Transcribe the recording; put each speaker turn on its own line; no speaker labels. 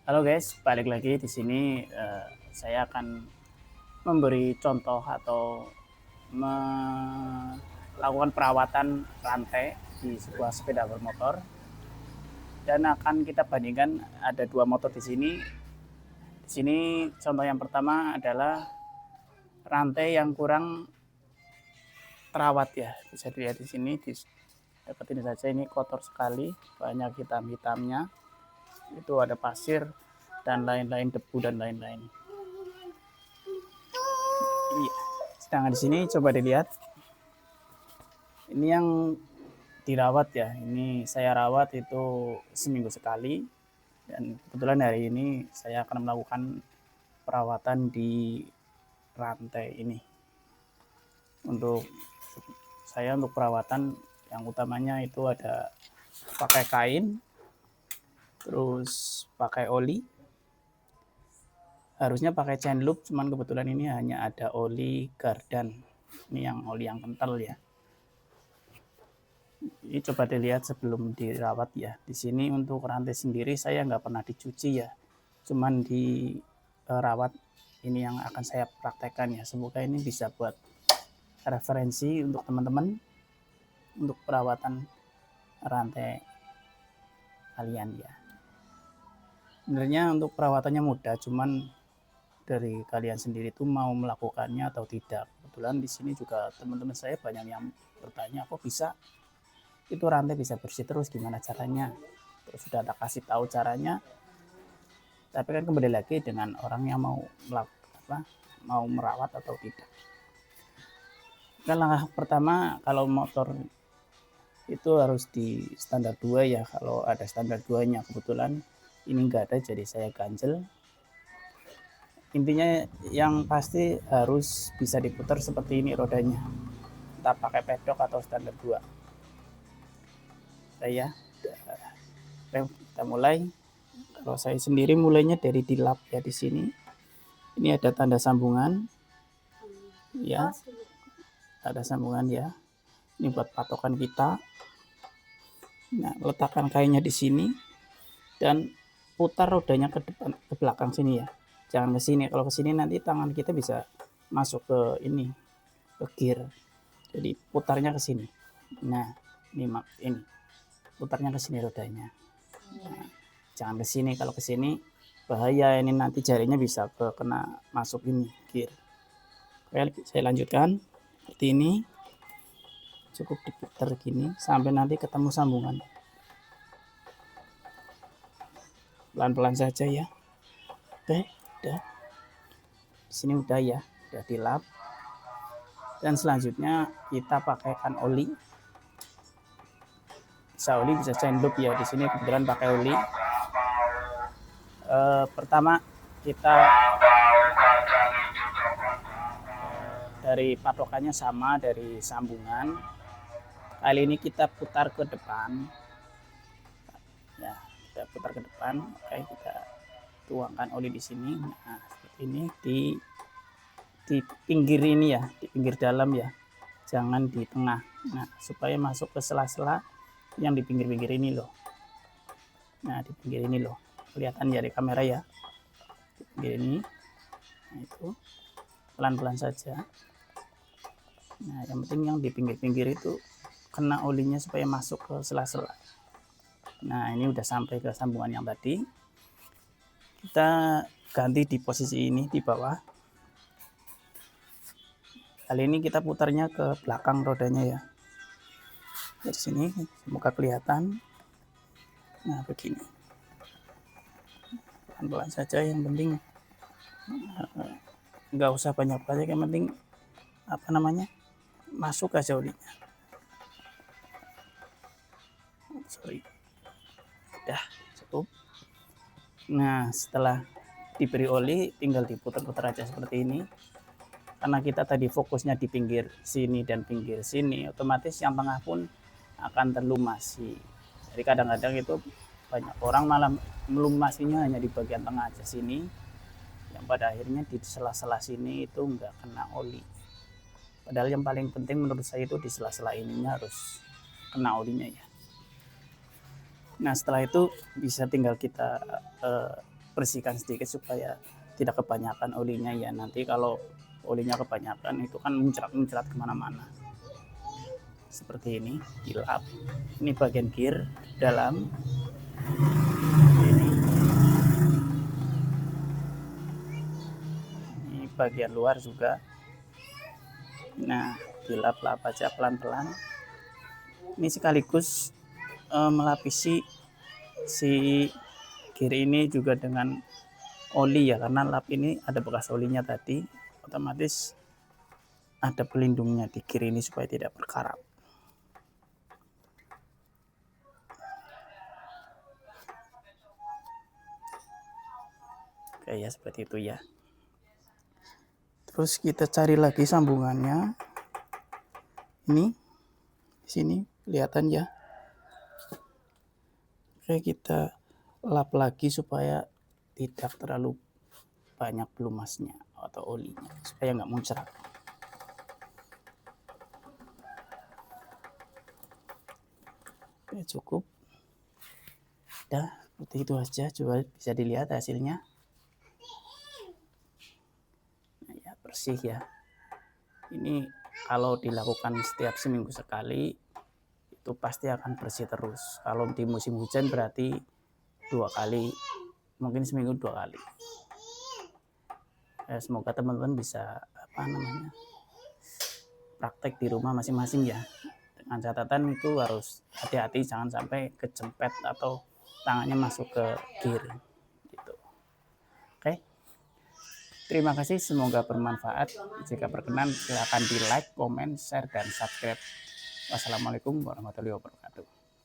Halo guys, balik lagi di sini. Saya akan memberi contoh atau melakukan perawatan rantai di sebuah sepeda bermotor, dan akan kita bandingkan ada dua motor di sini. Di sini contoh yang pertama adalah rantai yang kurang terawat ya. Bisa dilihat di sini, dapat ini saja, ini kotor sekali, banyak hitam-hitamnya. Itu ada pasir dan lain-lain, debu dan lain-lain. Iya. Sedangkan di sini coba dilihat, ini yang dirawat ya. Ini saya rawat itu seminggu sekali, dan kebetulan hari ini saya akan melakukan perawatan di rantai ini. Untuk perawatan yang utamanya itu ada pakai kain, terus pakai oli. Harusnya pakai chain loop, cuman kebetulan ini hanya ada oli gardan. Ini yang oli yang kental ya. Ini coba dilihat sebelum dirawat ya. Di sini untuk rantai sendiri saya nggak pernah dicuci ya, cuman dirawat. Ini yang akan saya praktekkan ya. Semoga ini bisa buat referensi untuk teman-teman untuk perawatan rantai kalian ya. Sebenarnya untuk perawatannya mudah, cuman dari kalian sendiri tuh mau melakukannya atau tidak. Kebetulan di sini juga teman-teman saya banyak yang bertanya, kok bisa itu rantai bisa bersih terus, gimana caranya? Terus sudah ada kasih tahu caranya, tapi kan kembali lagi dengan orang yang mau mau merawat atau tidak. Kan langkah pertama, kalau motor itu harus di standar 2 ya. Kalau ada standar 2-nya, kebetulan ini enggak ada, jadi saya ganjel. Intinya yang pasti harus bisa diputar seperti ini rodanya, entah pakai pedok atau standar 2. Kita mulai. Kalau saya sendiri mulainya dari dilap ya. Di sini ini ada tanda sambungan ya, ada sambungan ya. Ini buat patokan kita. Nah, letakkan kainnya di sini dan putar rodanya ke depan, ke belakang sini ya. Jangan ke sini. Kalau ke sini nanti tangan kita bisa masuk ke ini, ke gear. Jadi putarnya ke sini. Nah, ini putarnya ke sini rodanya. Nah, jangan ke sini. Kalau ke sini bahaya, ini nanti jarinya bisa kena masuk ini gear. Oke, saya lanjutkan seperti ini. Cukup diputar gini sampai nanti ketemu sambungan. Pelan-pelan saja ya. Oke, udah. Di sini udah ya, udah dilap. Dan selanjutnya kita pakaikan oli. Bisa oli, bisa chain loop ya. Di sini kebetulan pakai oli. Pertama kita dari patokannya sama, dari sambungan. Kali ini kita putar ke depan ya, kita putar ke depan. Oke, kita tuangkan oli di sini. Nah, seperti ini di pinggir ini ya, di pinggir dalam ya, jangan di tengah. Nah, supaya masuk ke sela-sela yang di pinggir-pinggir ini loh. Nah, di pinggir ini loh, kelihatan ya di kamera ya, di pinggir ini. Nah, itu pelan-pelan saja. Nah, yang penting yang di pinggir-pinggir itu kena olinya supaya masuk ke sela-sela. Nah, ini udah sampai ke sambungan yang tadi. Kita ganti di posisi ini di bawah. Kali ini kita putarnya ke belakang rodanya ya. Dari sini semoga kelihatan. Nah, begini. Pelan-pelan saja, yang penting nggak usah banyak-banyak, yang penting masuk aja olinya. Udah cukup. Nah, setelah diberi oli tinggal diputar-putar aja seperti ini. Karena kita tadi fokusnya di pinggir sini dan pinggir sini, otomatis yang tengah pun akan terlumasi. Jadi kadang-kadang itu banyak orang malah melumasinya hanya di bagian tengah aja sini, yang pada akhirnya di sela-sela sini itu enggak kena oli. Padahal yang paling penting menurut saya itu di sela-sela ininya harus kena olinya ya. Nah, setelah itu bisa tinggal kita bersihkan sedikit supaya tidak kebanyakan olinya ya. Nanti kalau olinya kebanyakan itu kan muncrat kemana-mana. Seperti ini, dilap. Ini bagian gear dalam. Ini bagian luar juga. Nah, dilap-lap aja pelan-pelan. Ini sekaligus melapisi si gear ini juga dengan oli ya, karena lap ini ada bekas olinya tadi, otomatis ada pelindungnya di gear ini supaya tidak berkarat. Oke ya, seperti itu ya. Terus kita cari lagi sambungannya. Ini di sini kelihatan ya. Oke, kita lap lagi supaya tidak terlalu banyak pelumasnya atau olinya, supaya nggak muncrat. Oke, cukup. Udah, seperti itu aja. Coba bisa dilihat hasilnya. Nah, ya, bersih ya. Ini kalau dilakukan setiap seminggu sekali, itu pasti akan bersih terus. Kalau di musim hujan berarti 2 kali, mungkin seminggu 2 kali. Semoga teman-teman bisa praktek di rumah masing-masing ya. Dengan catatan itu harus hati-hati, jangan sampai kejepit atau tangannya masuk ke gear gitu. Oke. Terima kasih, semoga bermanfaat. Jika berkenan, silakan di like, komen, share, dan subscribe. Wassalamualaikum warahmatullahi wabarakatuh.